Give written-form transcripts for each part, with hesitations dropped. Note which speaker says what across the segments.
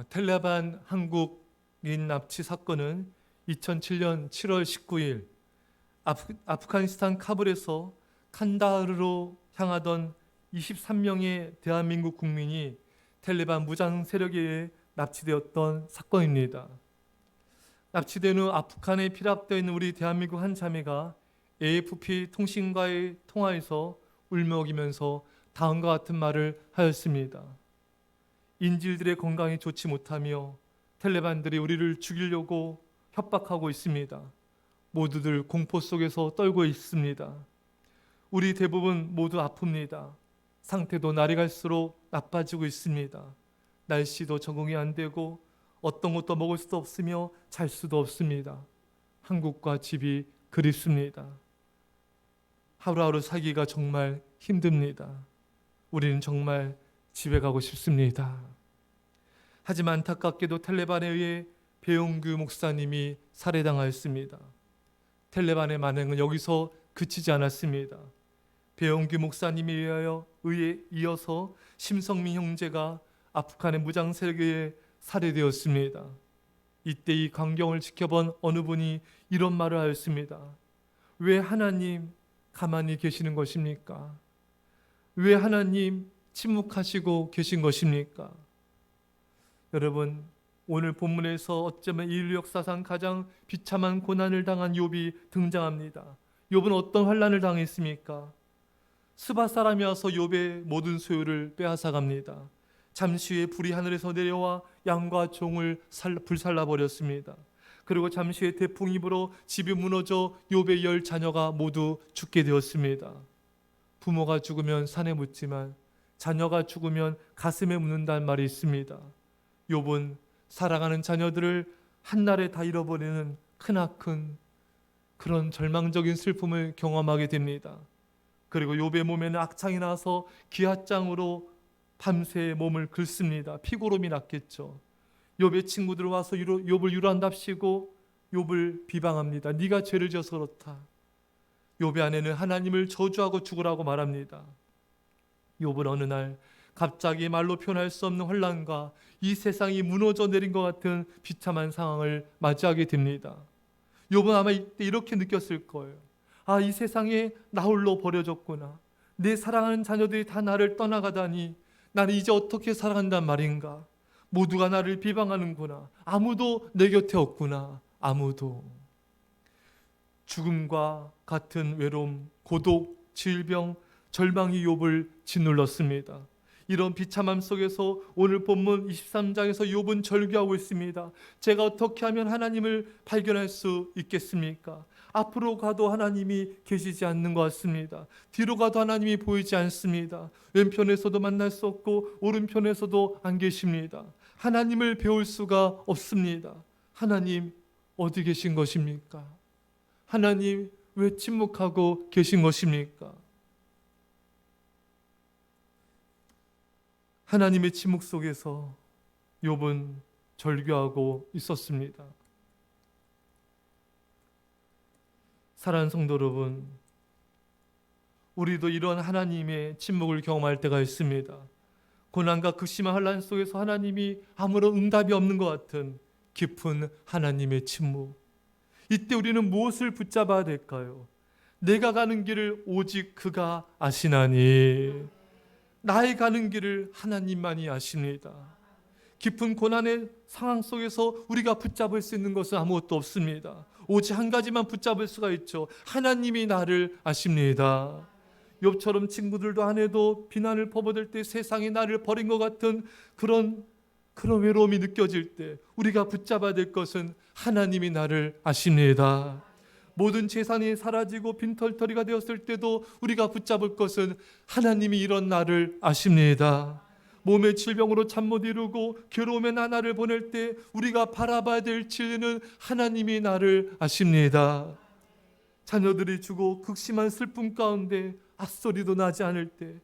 Speaker 1: 텔레반 한국인 납치 사건은 2007년 7월 19일 아프가니스탄 카불에서 칸다하르로 향하던 23명의 대한민국 국민이 텔레반 무장 세력에 의해 납치되었던 사건입니다. 납치된 후 아프간에 피랍되어 있는 우리 대한민국 한 자매가 AFP 통신과의 통화에서 울먹이면서 다음과 같은 말을 하였습니다. 인질들의 건강이 좋지 못하며 텔레반들이 우리를 죽이려고 협박하고 있습니다. 모두들 공포 속에서 떨고 있습니다. 우리 대부분 모두 아픕니다. 상태도 날이 갈수록 나빠지고 있습니다. 날씨도 적응이 안 되고 어떤 것도 먹을 수도 없으며 잘 수도 없습니다. 한국과 집이 그립습니다. 하루하루 살기가 정말 힘듭니다. 우리는 정말 집에 가고 싶습니다. 하지만 안타깝게도 텔레반에 의해 배용규 목사님이 살해당하였습니다. 텔레반의 만행은 여기서 그치지 않았습니다. 배용규 목사님에 의해 이어서 심성민 형제가 아프간의 무장 세력에 의해 살해되었습니다. 이때 이 광경을 지켜본 어느 분이 이런 말을 하였습니다. 왜 하나님 가만히 계시는 것입니까? 왜 하나님 침묵하시고 계신 것입니까? 여러분, 오늘 본문에서 어쩌면 인류 역사상 가장 비참한 고난을 당한 욥이 등장합니다. 욥은 어떤 환난을 당했습니까? 스바 사람이 와서 욥의 모든 소유를 빼앗아갑니다. 잠시 후에 불이 하늘에서 내려와 양과 종을 불살라 버렸습니다. 그리고 잠시 후에 태풍이 불어 집이 무너져 욥의 10 자녀가 모두 죽게 되었습니다. 부모가 죽으면 산에 묻지만 자녀가 죽으면 가슴에 묻는다는 말이 있습니다. 욥은 사랑하는 자녀들을 한날에 다 잃어버리는 크나큰 그런 절망적인 슬픔을 경험하게 됩니다. 그리고 욥의 몸에는 악창이 나서 기하장으로 밤새 몸을 긁습니다. 피고름이 났겠죠. 욥의 친구들 와서 욥을 유란답시고 욥을 비방합니다. 네가 죄를 지어서 그렇다. 욥의 아내는 하나님을 저주하고 죽으라고 말합니다. 욥은 어느 날 갑자기 말로 표현할 수 없는 혼란과 이 세상이 무너져 내린 것 같은 비참한 상황을 맞이하게 됩니다. 욥은 아마 이때 이렇게 느꼈을 거예요. 아, 이 세상에 나 홀로 버려졌구나. 내 사랑하는 자녀들이 다 나를 떠나가다니 나는 이제 어떻게 살아간단 말인가. 모두가 나를 비방하는구나. 아무도 내 곁에 없구나. 아무도. 죽음과 같은 외로움, 고독, 질병, 절망이 욥을 짓눌렀습니다. 이런 비참함 속에서 오늘 본문 23장에서 욥은 절규하고 있습니다. 제가 어떻게 하면 하나님을 발견할 수 있겠습니까? 앞으로 가도 하나님이 계시지 않는 것 같습니다. 뒤로 가도 하나님이 보이지 않습니다. 왼편에서도 만날 수 없고 오른편에서도 안 계십니다. 하나님을 배울 수가 없습니다. 하나님 어디 계신 것입니까? 하나님 왜 침묵하고 계신 것입니까? 하나님의 침묵 속에서 욥은 절규하고 있었습니다. 사랑하는 성도 여러분, 우리도 이런 하나님의 침묵을 경험할 때가 있습니다. 고난과 극심한 환난 속에서 하나님이 아무런 응답이 없는 것 같은 깊은 하나님의 침묵. 이때 우리는 무엇을 붙잡아야 될까요? 내가 가는 길을 오직 그가 아시나니. 나의 가는 길을 하나님만이 아십니다. 깊은 고난의 상황 속에서 우리가 붙잡을 수 있는 것은 아무것도 없습니다. 오직 한 가지만 붙잡을 수가 있죠. 하나님이 나를 아십니다. 욥처럼 친구들도 아내도 비난을 퍼붓을 때 세상이 나를 버린 것 같은 그런 외로움이 느껴질 때 우리가 붙잡아야 될 것은 하나님이 나를 아십니다. 모든 재산이 사라지고 빈털터리가 되었을 때도 우리가 붙잡을 것은 하나님이 이런 나를 아십니다. 몸의 질병으로 잠 못 이루고 괴로움의 나날을 보낼 때 우리가 바라봐야 될 진리는 하나님이 나를 아십니다. 자녀들이 죽어 극심한 슬픔 가운데 앗소리도 나지 않을 때,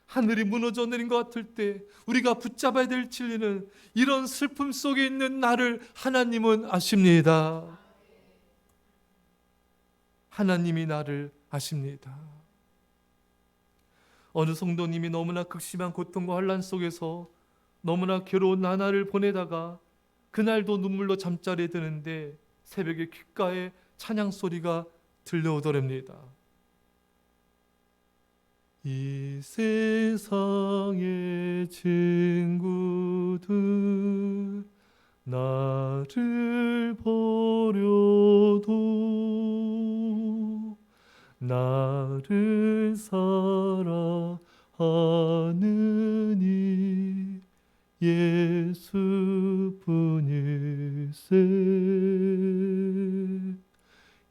Speaker 1: 하늘이 무너져 내린 것 같을 때 우리가 붙잡아야 될 진리는 이런 슬픔 속에 있는 나를 하나님은 아십니다. 하나님이 나를 아십니다. 어느 성도님이 너무나 극심한 고통과 환난 속에서 너무나 괴로운 나날을 보내다가 그날도 눈물로 잠자리에 드는데 새벽에 귓가에 찬양 소리가 들려오더랍니다. 이 세상의 친구들 나를 버려도 나를 사랑하느니 예수뿐일세.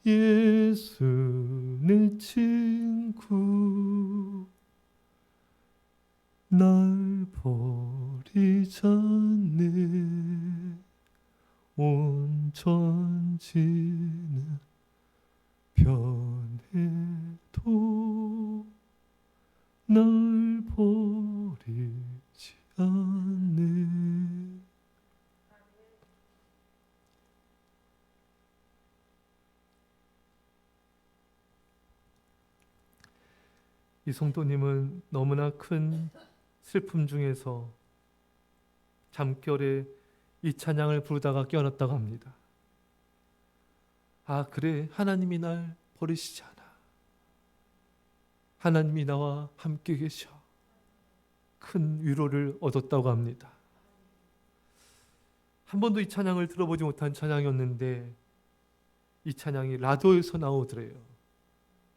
Speaker 1: 예수 내 친구 날 버리지 않네. 온 천지는 변해도 날 버리지 않네. 이 성도님은 너무나 큰 슬픔 중에서 잠결에 이 찬양을 부르다가 깨어났다고 합니다. 아, 그래, 하나님이 날 버리시지 않아. 하나님이 나와 함께 계셔. 큰 위로를 얻었다고 합니다. 한 번도 이 찬양을 들어보지 못한 찬양이었는데 이 찬양이 라디오에서 나오더래요.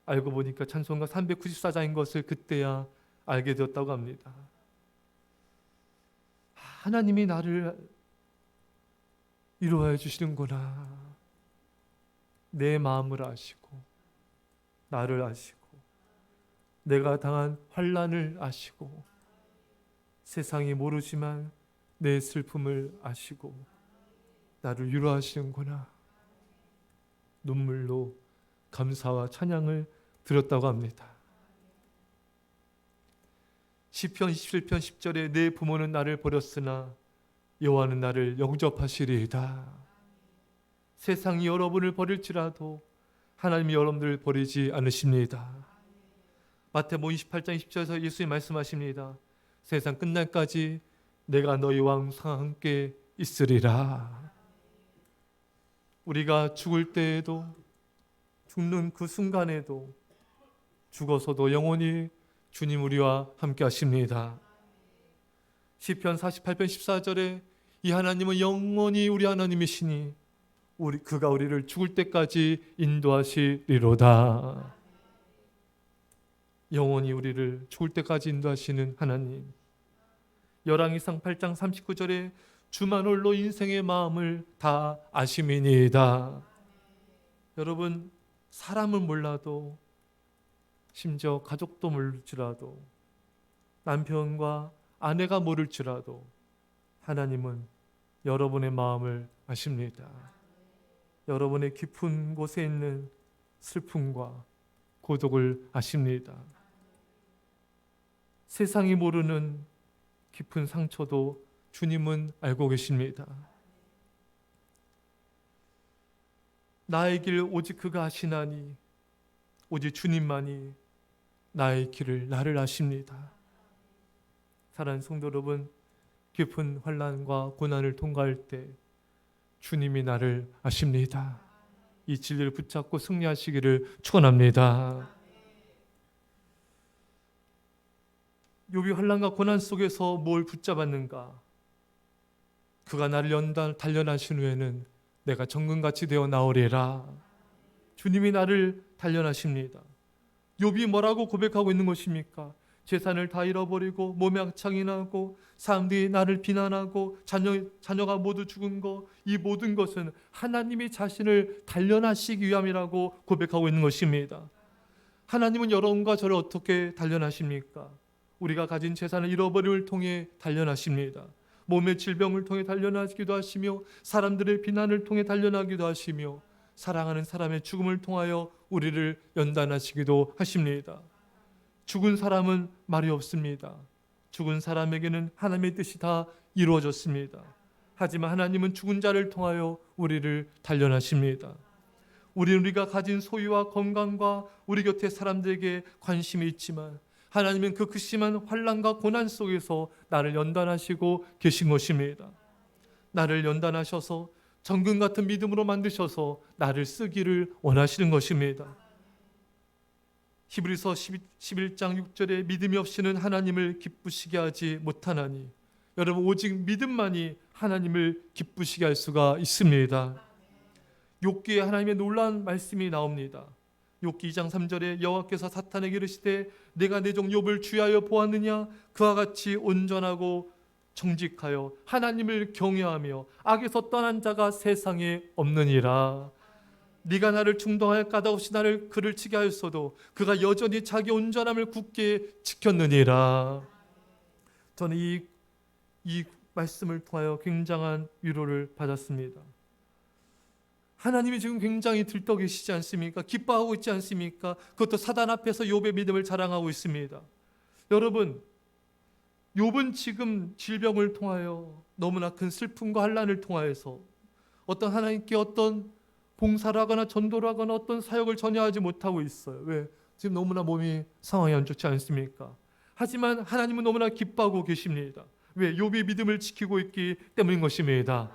Speaker 1: 알고 보니까 찬송가 394장인 것을 그때야 알게 되었다고 합니다. 하나님이 나를 위로해 주시는구나. 내 마음을 아시고 나를 아시고 내가 당한 환난을 아시고 세상이 모르지만 내 슬픔을 아시고 나를 위로하시는구나. 눈물로 감사와 찬양을 드렸다고 합니다. 시편 27편 10절에 내 부모는 나를 버렸으나 여호와는 나를 영접하시리이다. 세상이 여러분을 버릴지라도 하나님이 여러분들을 버리지 않으십니다. 마태복음 28장 20절에서 예수님 말씀하십니다. 세상 끝날까지 내가 너희와 항상 함께 있으리라. 우리가 죽을 때에도 죽는 그 순간에도 죽어서도 영원히 주님 우리와 함께 하십니다. 시편 48편 14절에 이 하나님은 영원히 우리 하나님이시니 그가 우리를 죽을 때까지 인도하시리로다. 영원히 우리를 죽을 때까지 인도하시는 하나님. 열왕기상 8장 39절에 주만 홀로 인생의 마음을 다 아심이니이다. 여러분, 사람을 몰라도 심지어 가족도 모를지라도 남편과 아내가 모를지라도 하나님은 여러분의 마음을 아십니다. 여러분의 깊은 곳에 있는 슬픔과 고독을 아십니다. 세상이 모르는 깊은 상처도 주님은 알고 계십니다. 나의 길 오직 그가 아시나니 오직 주님만이 나의 길을 나를 아십니다. 사랑하는 성도 여러분, 깊은 환난과 고난을 통과할 때 주님이 나를 아십니다. 이 진리를 붙잡고 승리하시기를 축원합니다. 욥이 환난과 고난 속에서 뭘 붙잡았는가? 그가 나를 단련하신 후에는 내가 정금같이 되어 나오리라. 주님이 나를 단련하십니다. 욥이 뭐라고 고백하고 있는 것입니까? 재산을 다 잃어버리고 몸에 악창이 나고 사람들이 나를 비난하고 자녀가 모두 죽은 거, 이 모든 것은 하나님이 자신을 단련하시기 위함이라고 고백하고 있는 것입니다. 하나님은 여러분과 저를 어떻게 단련하십니까? 우리가 가진 재산을 잃어버림을 통해 단련하십니다. 몸의 질병을 통해 단련하기도 하시며 사람들의 비난을 통해 단련하기도 하시며 사랑하는 사람의 죽음을 통하여 우리를 연단하시기도 하십니다. 죽은 사람은 말이 없습니다. 죽은 사람에게는 하나님의 뜻이 다 이루어졌습니다. 하지만 하나님은 죽은 자를 통하여 우리를 단련하십니다. 우리가 가진 소유와 건강과 우리 곁에 사람들에게 관심이 있지만 하나님은 그 극심한 환난과 고난 속에서 나를 연단하시고 계신 것입니다. 나를 연단하셔서 정금 같은 믿음으로 만드셔서 나를 쓰기를 원하시는 것입니다. 히브리서 11장 6절에 믿음이 없이는 하나님을 기쁘시게 하지 못하나니, 여러분 오직 믿음만이 하나님을 기쁘시게 할 수가 있습니다. 욥기에 하나님의 놀라운 말씀이 나옵니다. 욥기 2장 3절에 여호와께서 사탄에게 이르시되 내가 내 종 욥을 주의하여 보았느냐, 그와 같이 온전하고 정직하여 하나님을 경외하며 악에서 떠난 자가 세상에 없느니라. 네가 나를 충동하여 까닭없이 그를 치게 하였어도 그가 여전히 자기 온전함을 굳게 지켰느니라. 저는 이 말씀을 통하여 굉장한 위로를 받았습니다. 하나님이 지금 굉장히 들떠 계시지 않습니까? 기뻐하고 있지 않습니까? 그것도 사단 앞에서 욥의 믿음을 자랑하고 있습니다. 여러분, 욥은 지금 질병을 통하여 너무나 큰 슬픔과 환난을 통하여서 어떤 하나님께 어떤 봉사를 하거나 전도를 하거나 어떤 사역을 전혀 하지 못하고 있어요. 왜? 지금 너무나 몸이 상황이 안 좋지 않습니까? 하지만 하나님은 너무나 기뻐하고 계십니다. 왜? 욥의 믿음을 지키고 있기 때문인 것입니다.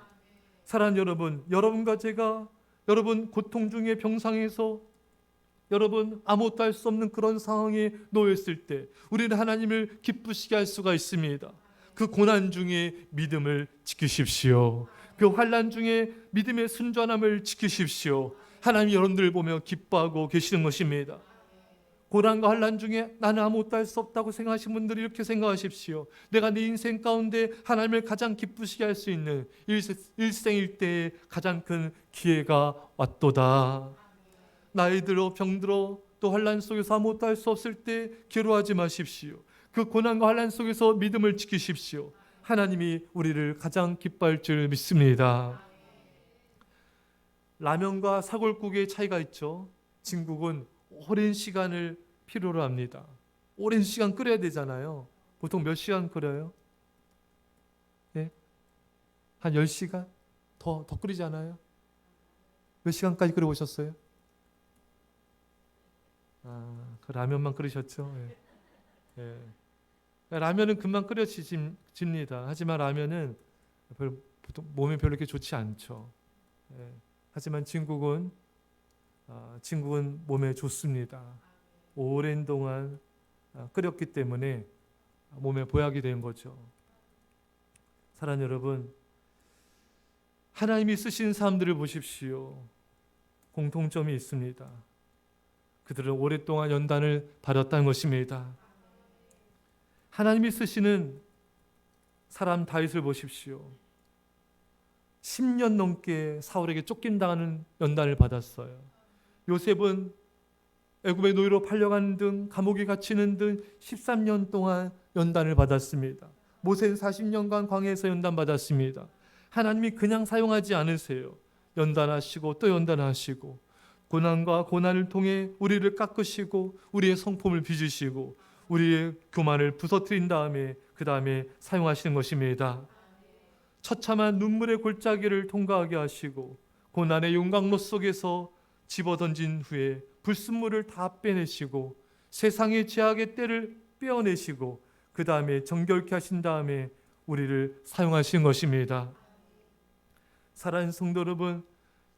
Speaker 1: 사랑하는 여러분, 여러분과 제가 여러분 고통 중에 병상에서 여러분 아무것도 할 수 없는 그런 상황에 놓였을 때 우리는 하나님을 기쁘시게 할 수가 있습니다. 그 고난 중에 믿음을 지키십시오. 그 환난 중에 믿음의 순전함을 지키십시오. 하나님이 여러분들을 보며 기뻐하고 계시는 것입니다. 고난과 환난 중에 나는 아무것도 할 수 없다고 생각하시는 분들이 이렇게 생각하십시오. 내가 내 인생 가운데 하나님을 가장 기쁘시게 할 수 있는 일생일대의 가장 큰 기회가 왔도다. 나이 들어 병들어 또 환난 속에서 아무것도 할 수 없을 때 괴로워하지 마십시오. 그 고난과 환난 속에서 믿음을 지키십시오. 하나님이 우리를 가장 기뻐할 줄 믿습니다. 라면과 사골국의 차이가 있죠. 진국은 오랜 시간을 필요로 합니다. 오랜 시간 끓여야 되잖아요. 보통 몇 시간 끓여요? 예? 한 10시간? 더 끓이지 않아요? 몇 시간까지 끓여보셨어요? 그 라면만 끓이셨죠? 예. 예. 라면은 금방 끓여집니다. 하지만 라면은 보통 몸에 별로 이렇게 좋지 않죠. 예. 하지만 진국은 몸에 좋습니다. 오랜 동안 끓였기 때문에 몸에 보약이 된 거죠. 사랑하는 여러분, 하나님이 쓰신 사람들을 보십시오. 공통점이 있습니다. 그들은 오랫동안 연단을 받았다는 것입니다. 하나님이 쓰시는 사람 다윗을 보십시오. 10년 넘게 사울에게 쫓긴당하는 연단을 받았어요. 요셉은 애굽의 노예로 팔려가는 등 감옥에 갇히는 등 13년 동안 연단을 받았습니다. 모세는 40년간 광야에서 연단받았습니다. 하나님이 그냥 사용하지 않으세요. 연단하시고 또 연단하시고 고난과 고난을 통해 우리를 깎으시고 우리의 성품을 빚으시고 우리의 교만을 부서뜨린 다음에 그 다음에 사용하시는 것입니다. 처참한 눈물의 골짜기를 통과하게 하시고 고난의 용광로 속에서 집어던진 후에 불순물을 다 빼내시고 세상의 죄악의 때를 빼어내시고 그 다음에 정결케 하신 다음에 우리를 사용하신 것입니다. 사랑하는 성도 여러분,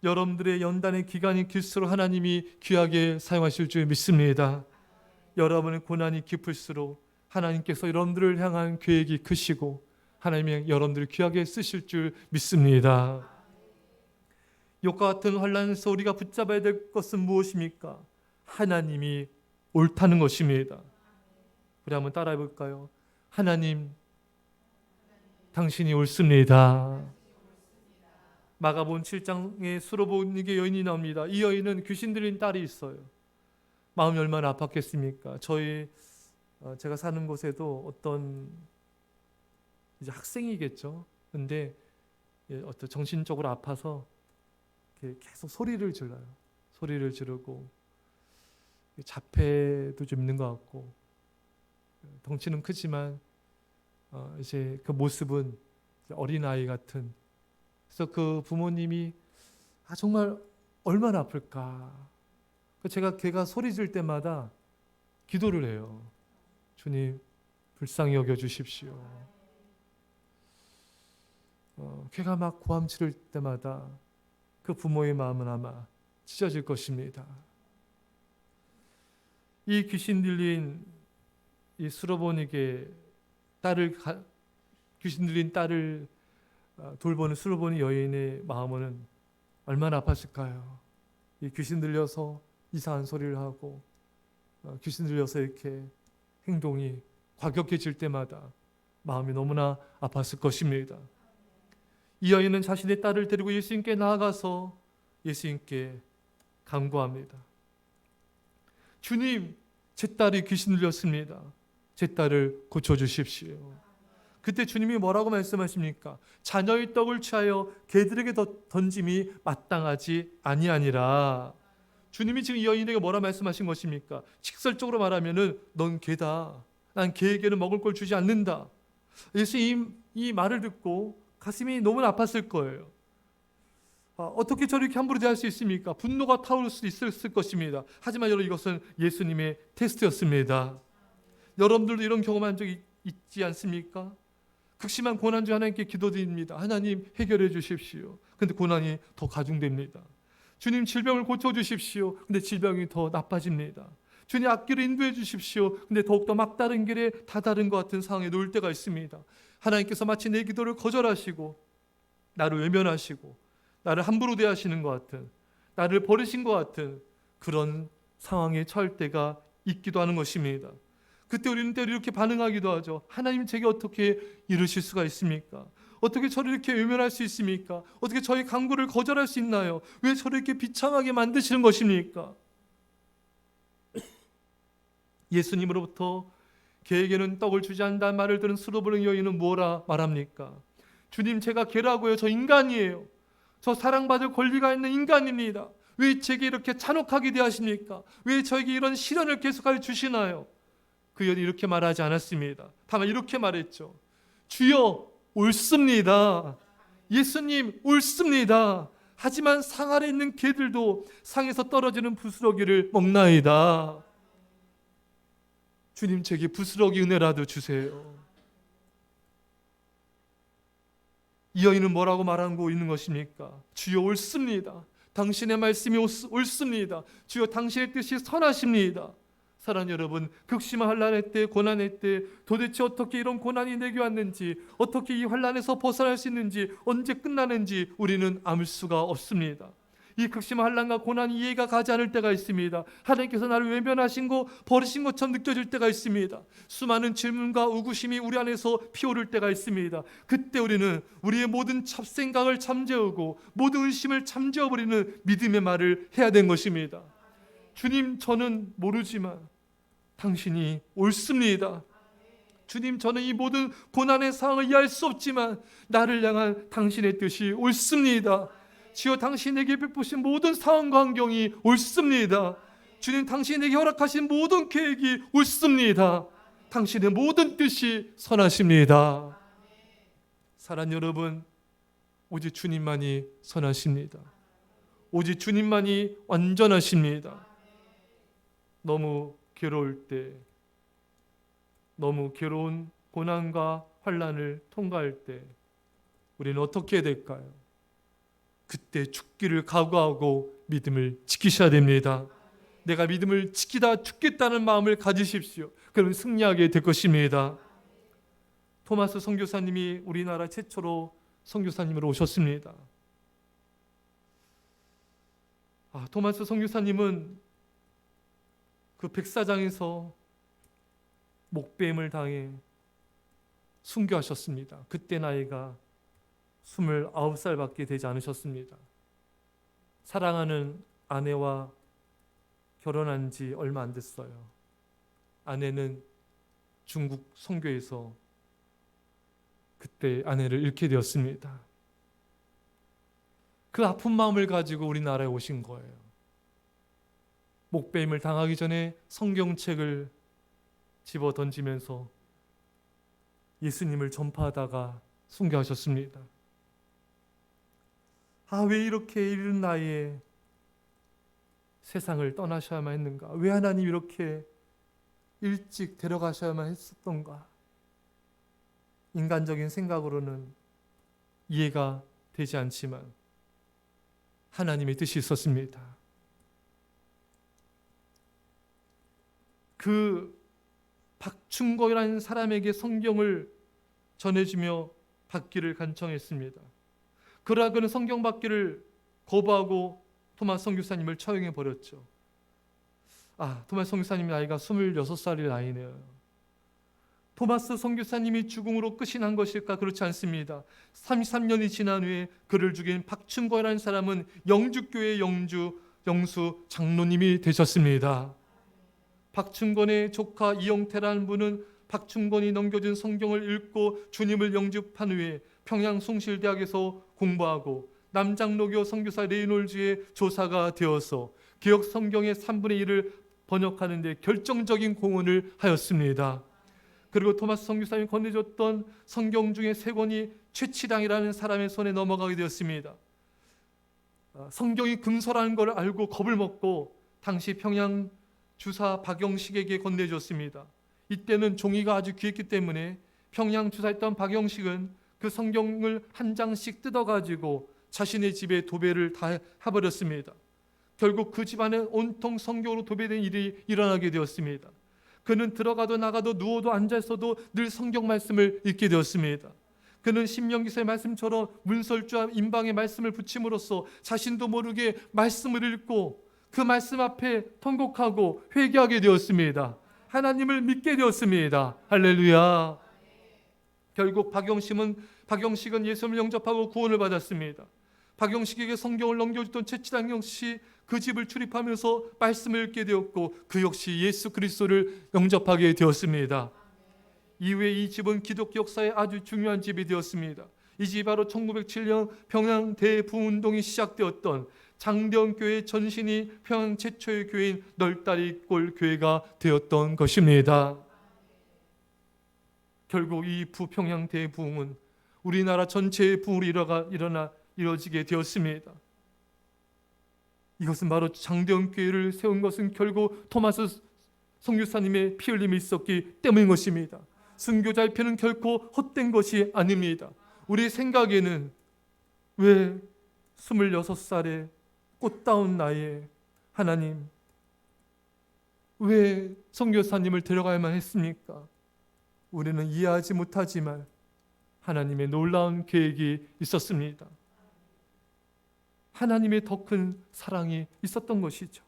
Speaker 1: 여러분들의 연단의 기간이 길수록 하나님이 귀하게 사용하실 줄 믿습니다. 여러분의 고난이 깊을수록 하나님께서 여러분들을 향한 계획이 크시고 하나님이 여러분들을 귀하게 쓰실 줄 믿습니다. 욥과 같은 환난에서 우리가 붙잡아야 될 것은 무엇입니까? 하나님이 옳다는 것입니다. 우리 한번 따라해 볼까요? 하나님, 당신이 옳습니다. 마가복음 7장에 수로보니게 여인이 나옵니다. 이 여인은 귀신 들린 딸이 있어요. 마음이 얼마나 아팠겠습니까? 제가 사는 곳에도 어떤 이제 학생이겠죠. 근데 어떤 정신적으로 아파서 계속 소리를 질러요. 소리를 지르고 자폐도 좀 있는 것 같고 덩치는 크지만 이제 그 모습은 어린아이 같은. 그래서 그 부모님이 정말 얼마나 아플까. 제가 걔가 소리 지를 때마다 기도를 해요. 주님 불쌍히 여겨 주십시오. 걔가 막 고함 지를 때마다 그 부모의 마음은 아마 찢어질 것입니다. 이 귀신 들린 이 수로보니에게 귀신 들린 딸을 돌보는 수로보니 여인의 마음은 얼마나 아팠을까요? 이 귀신 들려서 이상한 소리를 하고 귀신 들려서 이렇게 행동이 과격해질 때마다 마음이 너무나 아팠을 것입니다. 이 여인은 자신의 딸을 데리고 예수님께 나아가서 예수님께 간구합니다. 주님, 제 딸이 귀신 들렸습니다. 제 딸을 고쳐주십시오. 그때 주님이 뭐라고 말씀하십니까? 자녀의 떡을 취하여 개들에게 던짐이 마땅하지 아니하니라. 주님이 지금 이 여인에게 뭐라 말씀하신 것입니까? 직설적으로 말하면은 넌 개다. 난 개에게는 먹을 걸 주지 않는다. 예수님 이 말을 듣고 가슴이 너무나 아팠을 거예요. 어떻게 저렇게 함부로 대할 수 있습니까? 분노가 타오를 수 있을 것입니다. 하지만 여러분, 이것은 예수님의 테스트였습니다. 여러분들도 이런 경험한 적이 있지 않습니까? 극심한 고난 중 하나님께 기도드립니다. 하나님 해결해 주십시오. 근데 고난이 더 가중됩니다. 주님 질병을 고쳐주십시오. 근데 질병이 더 나빠집니다. 주님 앞길을 인도해 주십시오. 근데 더욱더 막다른 길에 다다른 것 같은 상황에 놓일 때가 있습니다. 하나님께서 마치 내 기도를 거절하시고 나를 외면하시고 나를 함부로 대하시는 것 같은, 나를 버리신 것 같은 그런 상황에 처할 때가 있기도 하는 것입니다. 그때 우리는 때로 이렇게 반응하기도 하죠. 하나님, 제게 어떻게 이러실 수가 있습니까? 어떻게 저를 이렇게 외면할 수 있습니까? 어떻게 저의 간구를 거절할 수 있나요? 왜 저를 이렇게 비참하게 만드시는 것입니까? 예수님으로부터 개에게는 떡을 주지 않는다는 말을 들은 수로보는 여인은 뭐라 말합니까? 주님, 제가 개라고요? 저 인간이에요. 저 사랑받을 권리가 있는 인간입니다. 왜 제게 이렇게 잔혹하게 대하십니까? 왜 저에게 이런 시련을 계속하여 주시나요? 그 여인이 이렇게 말하지 않았습니다. 다만 이렇게 말했죠. 주여, 옳습니다. 예수님, 옳습니다. 하지만 상 아래 있는 개들도 상에서 떨어지는 부스러기를 먹나이다. 주님, 제게 부스러기 은혜라도 주세요. 이 여인은 뭐라고 말하고 있는 것입니까? 주여, 옳습니다. 당신의 말씀이 옳습니다. 주여, 당신의 뜻이 선하십니다. 사랑하는 여러분, 극심한 환난의 때, 고난의 때 도대체 어떻게 이런 고난이 내게 왔는지, 어떻게 이 환난에서 벗어날 수 있는지, 언제 끝나는지 우리는 알 수가 없습니다. 이 극심한 환난과 고난이 이해가 가지 않을 때가 있습니다. 하나님께서 나를 외면하신 거, 버리신 것처럼 느껴질 때가 있습니다. 수많은 질문과 의구심이 우리 안에서 피오를 때가 있습니다. 그때 우리는 우리의 모든 잡생각을 잠재우고 모든 의심을 잠재워버리는 믿음의 말을 해야 되는 것입니다. 주님, 저는 모르지만 당신이 옳습니다. 주님, 저는 이 모든 고난의 상황을 이해할 수 없지만 나를 향한 당신의 뜻이 옳습니다. 주여, 당신에게 베푸신 모든 상황과 환경이 옳습니다. 주님, 당신에게 허락하신 모든 계획이 옳습니다. 당신의 모든 뜻이 선하십니다. 사랑하는 여러분, 오직 주님만이 선하십니다. 오직 주님만이 완전하십니다. 너무 괴로울 때, 너무 괴로운 고난과 환난을 통과할 때 우리는 어떻게 해야 될까요? 그때 죽기를 각오하고 믿음을 지키셔야 됩니다. 내가 믿음을 지키다 죽겠다는 마음을 가지십시오. 그러면 승리하게 될 것입니다. 토마스 선교사님이 우리나라 최초로 선교사님으로 오셨습니다. 토마스 선교사님은 그 백사장에서 목뱀을 당해 순교하셨습니다. 그때 나이가 29살밖에 되지 않으셨습니다. 사랑하는 아내와 결혼한 지 얼마 안 됐어요. 아내는 중국 선교에서 그때 아내를 잃게 되었습니다. 그 아픈 마음을 가지고 우리나라에 오신 거예요. 목배임을 당하기 전에 성경책을 집어 던지면서 예수님을 전파하다가 순교하셨습니다. 왜 이렇게 이른 나이에 세상을 떠나셔야만 했는가? 왜 하나님 이렇게 일찍 데려가셔야만 했었던가? 인간적인 생각으로는 이해가 되지 않지만 하나님의 뜻이 있었습니다. 그 박충거라는 사람에게 성경을 전해주며 받기를 간청했습니다. 그러나 그는 성경 받기를 거부하고 토마스 선교사님을 처형해 버렸죠. 토마스 선교사님 나이가 26살의 나이네요. 토마스 선교사님이 죽음으로 끝이 난 것일까? 그렇지 않습니다. 33년이 지난 후에 그를 죽인 박충거라는 사람은 영주교회 영수 장로님이 되셨습니다. 박충건의 조카 이영태라는 분은 박충건이 넘겨준 성경을 읽고 주님을 영접한 후에 평양 숭실대학에서 공부하고 남장로교 선교사 레이놀즈의 조사가 되어서 개역 성경의 3분의 1을 번역하는 데 결정적인 공헌을 하였습니다. 그리고 토마스 선교사님이 건네줬던 성경 중에 3권이 최치량이라는 사람의 손에 넘어가게 되었습니다. 성경이 금서라는 걸 알고 겁을 먹고 당시 평양 주사 박영식에게 건네줬습니다. 이때는 종이가 아주 귀했기 때문에 평양 주사했던 박영식은 그 성경을 한 장씩 뜯어가지고 자신의 집에 도배를 다 해버렸습니다. 결국 그 집안에 온통 성경으로 도배된 일이 일어나게 되었습니다. 그는 들어가도 나가도 누워도 앉아있어도 늘 성경 말씀을 읽게 되었습니다. 그는 신명기서의 말씀처럼 문설주와 임방의 말씀을 붙임으로써 자신도 모르게 말씀을 읽고 그 말씀 앞에 통곡하고 회개하게 되었습니다. 하나님을 믿게 되었습니다. 할렐루야. 결국 박영식은 예수님을 영접하고 구원을 받았습니다. 박영식에게 성경을 넘겨줬던 최치랑 역시 그 집을 출입하면서 말씀을 읽게 되었고 그 역시 예수 그리스도를 영접하게 되었습니다. 이후에 이 집은 기독교 역사에 아주 중요한 집이 되었습니다. 이 집이 바로 1907년 평양 대부운동이 시작되었던 장대원교회 전신이 평양 최초의 교회인 널다리골 교회가 되었던 것입니다. 결국 이 부평양 대부흥은 우리나라 전체의 부흥으로 이루어지게 되었습니다. 이것은 바로 장대원교회를 세운 것은 결국 토마스 선교사님의 피 흘림이 있었기 때문인 것입니다. 순교자의 피는 결코 헛된 것이 아닙니다. 우리 생각에는 왜 26살에 꽃다운 나이에 하나님 왜 선교사님을 데려가야만 했습니까? 우리는 이해하지 못하지만 하나님의 놀라운 계획이 있었습니다. 하나님의 더 큰 사랑이 있었던 것이죠.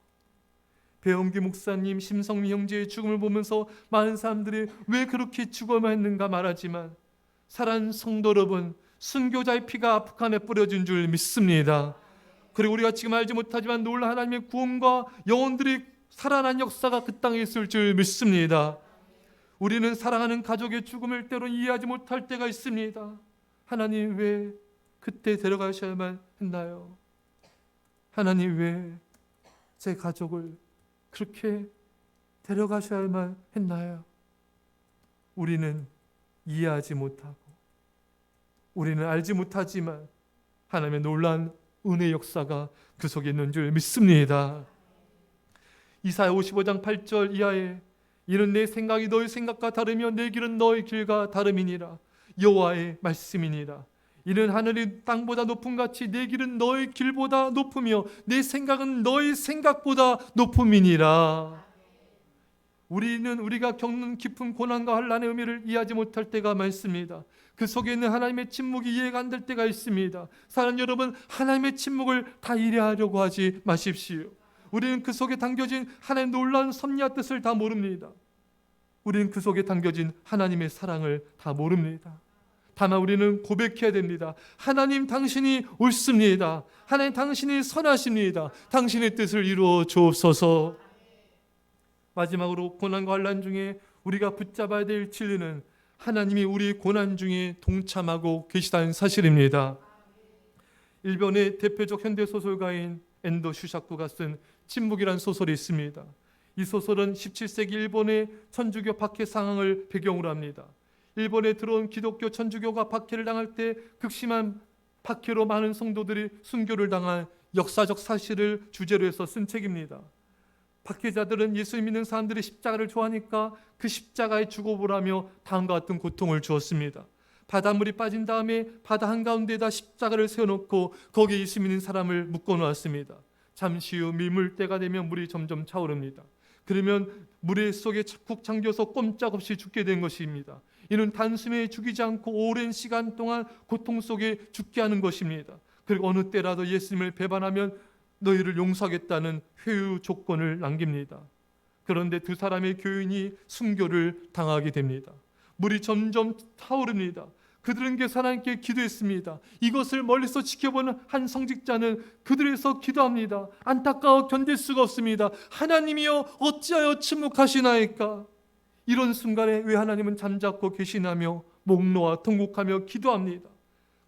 Speaker 1: 배엄기 목사님, 심성미 형제의 죽음을 보면서 많은 사람들이 왜 그렇게 죽어야만 했는가 말하지만 사랑하는 성도 여러분, 순교자의 피가 아프간에 뿌려진 줄 믿습니다. 그리고 우리가 지금 알지 못하지만 놀라운 하나님의 구원과 영혼들이 살아난 역사가 그 땅에 있을 줄 믿습니다. 우리는 사랑하는 가족의 죽음을 때로 이해하지 못할 때가 있습니다. 하나님 왜 그때 데려가셔야만 했나요? 하나님 왜 제 가족을 그렇게 데려가셔야만 했나요? 우리는 이해하지 못하고 우리는 알지 못하지만 하나님의 놀라운 은혜의 역사가 그 속에 있는 줄 믿습니다. 이사야 55장 8절 이하에 이는 내 생각이 너의 생각과 다르며 내 길은 너의 길과 다름이니라. 여호와의 말씀이니라. 이는 하늘이 땅보다 높음 같이 내 길은 너의 길보다 높으며 내 생각은 너의 생각보다 높음이니라. 우리는 우리가 겪는 깊은 고난과 환난의 의미를 이해하지 못할 때가 많습니다. 그 속에 있는 하나님의 침묵이 이해가 안 될 때가 있습니다. 사랑하는 여러분, 하나님의 침묵을 다 이해하려고 하지 마십시오. 우리는 그 속에 담겨진 하나님의 놀라운 섭리와 뜻을 다 모릅니다. 우리는 그 속에 담겨진 하나님의 사랑을 다 모릅니다. 다만 우리는 고백해야 됩니다. 하나님 당신이 옳습니다. 하나님 당신이 선하십니다. 당신의 뜻을 이루어 주옵소서. 마지막으로 고난과 환난 중에 우리가 붙잡아야 될 진리는 하나님이 우리 고난 중에 동참하고 계시다는 사실입니다. 일본의 대표적 현대소설가인 엔도 슈사쿠가 쓴 침묵이라는 소설이 있습니다. 이 소설은 17세기 일본의 천주교 박해 상황을 배경으로 합니다. 일본에 들어온 기독교 천주교가 박해를 당할 때 극심한 박해로 많은 성도들이 순교를 당한 역사적 사실을 주제로 해서 쓴 책입니다. 박해자들은 예수 믿는 사람들이 십자가를 좋아하니까 그 십자가에 죽어보라며 다음과 같은 고통을 주었습니다. 바닷물이 빠진 다음에 바다 한가운데에다 십자가를 세워놓고 거기에 예수 믿는 사람을 묶어놓았습니다. 잠시 후 밀물때가 되면 물이 점점 차오릅니다. 그러면 물 속에 쿡 잠겨서 꼼짝없이 죽게 된 것입니다. 이는 단숨에 죽이지 않고 오랜 시간 동안 고통 속에 죽게 하는 것입니다. 그리고 어느 때라도 예수님을 배반하면 너희를 용서하겠다는 회유 조건을 남깁니다. 그런데 두 사람의 교인이 순교를 당하게 됩니다. 물이 점점 타오릅니다. 그들은 계속 하나님께 기도했습니다. 이것을 멀리서 지켜보는 한 성직자는 그들에서 기도합니다. 안타까워 견딜 수가 없습니다. 하나님이여 어찌하여 침묵하시나이까? 이런 순간에 왜 하나님은 잠자코 계시나며 목 놓아 통곡하며 기도합니다.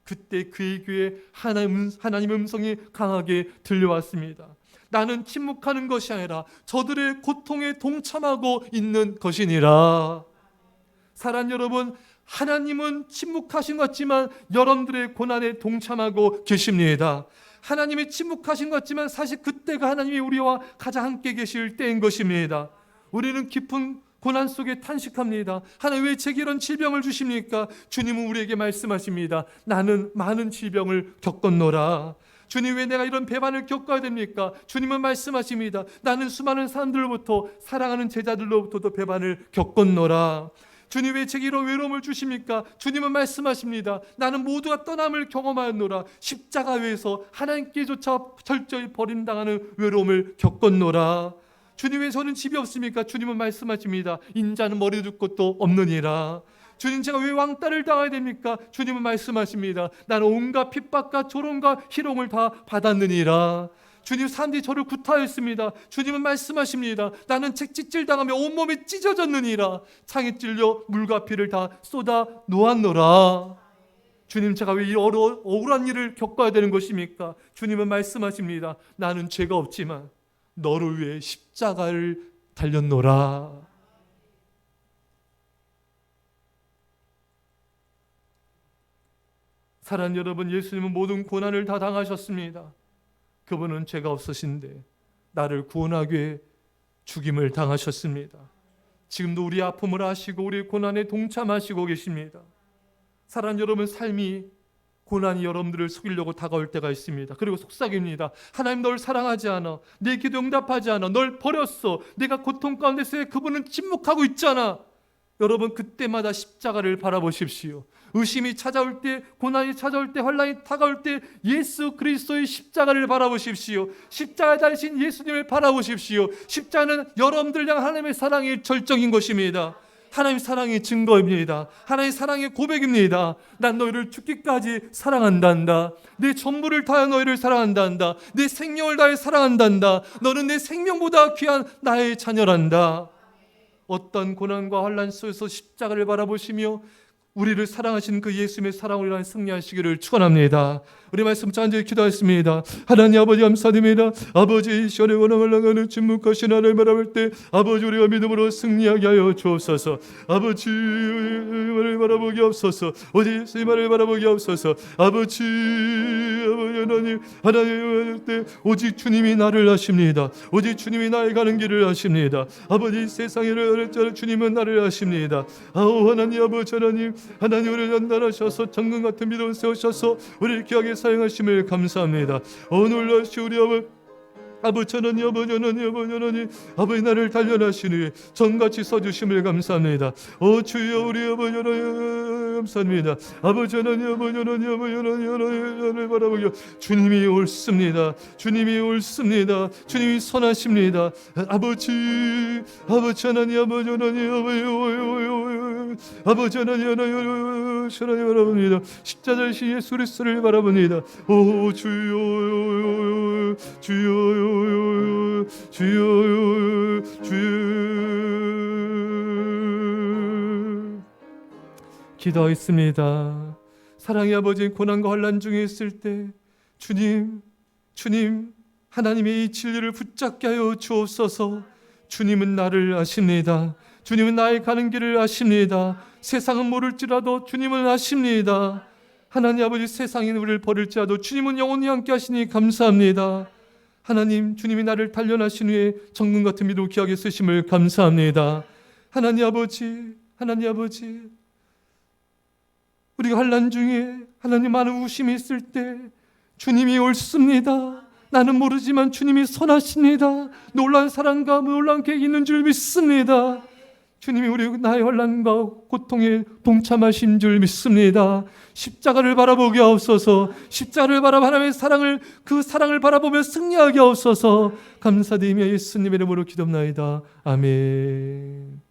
Speaker 1: 그때 그의 귀에 하나님의 음성이 강하게 들려왔습니다. 나는 침묵하는 것이 아니라 저들의 고통에 동참하고 있는 것이니라. 사랑 여러분, 하나님은 침묵하신 것 같지만 여러분들의 고난에 동참하고 계십니다. 하나님이 침묵하신 것 같지만 사실 그때가 하나님이 우리와 가장 함께 계실 때인 것입니다. 우리는 깊은 고난 속에 탄식합니다. 하나님 왜 제게 이런 질병을 주십니까? 주님은 우리에게 말씀하십니다. 나는 많은 질병을 겪었노라. 주님 왜 내가 이런 배반을 겪어야 됩니까? 주님은 말씀하십니다. 나는 수많은 사람들로부터 사랑하는 제자들로부터도 배반을 겪었노라. 주님 왜 제게 이런 외로움을 주십니까? 주님은 말씀하십니다. 나는 모두가 떠남을 경험하였노라. 십자가 위에서 하나님께조차 철저히 버림당하는 외로움을 겪었노라. 주님 왜 저는 집이 없습니까? 주님은 말씀하십니다. 인자는 머리 둘 곳도 없느니라. 주님 제가 왜 왕따를 당해야 됩니까? 주님은 말씀하십니다. 나는 온갖 핍박과 조롱과 희롱을 다 받았느니라. 주님 사람들이 저를 구타했습니다. 주님은 말씀하십니다. 나는 채찍질 당하며 온몸이 찢어졌느니라. 창에 찔려 물과 피를 다 쏟아 놓았노라. 주님 제가 왜 이 억울한 일을 겪어야 되는 것입니까? 주님은 말씀하십니다. 나는 죄가 없지만 너를 위해 십자가를 달렸노라. 사랑하는 여러분, 예수님은 모든 고난을 다 당하셨습니다. 그분은 죄가 없으신데 나를 구원하기 위해 죽임을 당하셨습니다. 지금도 우리 아픔을 아시고 우리 고난에 동참하시고 계십니다. 사랑하는 여러분, 삶이 고난이 여러분들을 속이려고 다가올 때가 있습니다. 그리고 속삭입니다. 하나님 널 사랑하지 않아. 내 기도 응답하지 않아. 널 버렸어. 내가 고통 가운데서 그분은 침묵하고 있잖아. 여러분 그때마다 십자가를 바라보십시오. 의심이 찾아올 때, 고난이 찾아올 때, 환난이 다가올 때 예수 그리스도의 십자가를 바라보십시오. 십자가에 달리신 예수님을 바라보십시오. 십자가는 여러분들 향한 하나님의 사랑의 절정인 것입니다. 하나님의 사랑의 증거입니다. 하나님의 사랑의 고백입니다. 난 너희를 죽기까지 사랑한단다. 내 전부를 다하여 너희를 사랑한단다. 내 생명을 다하여 사랑한단다. 너는 내 생명보다 귀한 나의 자녀란다. 어떤 고난과 환난 속에서 십자가를 바라보시며 우리를 사랑하신 그 예수님의 사랑으로 인한 승리하시기를 축원합니다. 우리 말씀 간절히 기도하겠습니다. 하나님 아버지 감사드립니다. 아버지 시온의 원앙을 나가는 침묵하신 하나님을 바라볼 때 아버지 우리가 믿음으로 승리하게 하여 주옵소서. 아버지 말을 바라보기 없어서 오직 예수의 말을 바라보기 없어서 아버지 하나님 때 오직 주님이 나를 아십니다. 오직 주님이 나의 가는 길을 아십니다. 아버지 세상을 주님은 나를 아십니다. 아오 하나님 아버지 하나님 우리를 연단하셔서 정금 같은 믿음을 세우셔서 우리를 귀하게 사용하심을 감사합니다. 놀라시 우리 아버지 하나님 아버지 나를 단련하시니 정같이 써주심을 감사합니다. 주여 우리 아버지 하나님 감사합니다. 아버지 하나님 하나님을 바라보며 주님이 옳습니다. 주님이 옳습니다. 주님이 선하십니다. 아버지 하나님 아버지 하나님 바라봅니다. 십자가이신 예수 그리스도를 바라봅니다. 주여 기도하겠습니다. 사랑의 아버지 고난과 환난 중에 있을 때 주님 하나님의 이 진리를 붙잡게 하여 주옵소서. 주님은 나를 아십니다. 주님은 나의 가는 길을 아십니다. 세상은 모를지라도 주님은 아십니다. 하나님 아버지 세상이 우리를 버릴지라도 주님은 영원히 함께 하시니 감사합니다. 하나님, 주님이 나를 단련하신 후에 정금 같은 믿음을 귀하게 쓰심을 감사합니다. 하나님 아버지, 우리가 환난 중에 하나님 많은 우심이 있을 때 주님이 옳습니다. 나는 모르지만 주님이 선하십니다. 놀라운 사랑과 놀라운 계획이 있는 줄 믿습니다. 주님이 우리 나의 환난과 고통에 동참하신 줄 믿습니다. 십자가를 바라보게 하옵소서. 십자가를 바라보 하나님의 사랑을, 그 사랑을 바라보며 승리하게 하옵소서. 감사드리며 예수님의 이름으로 기도합나이다. 아멘.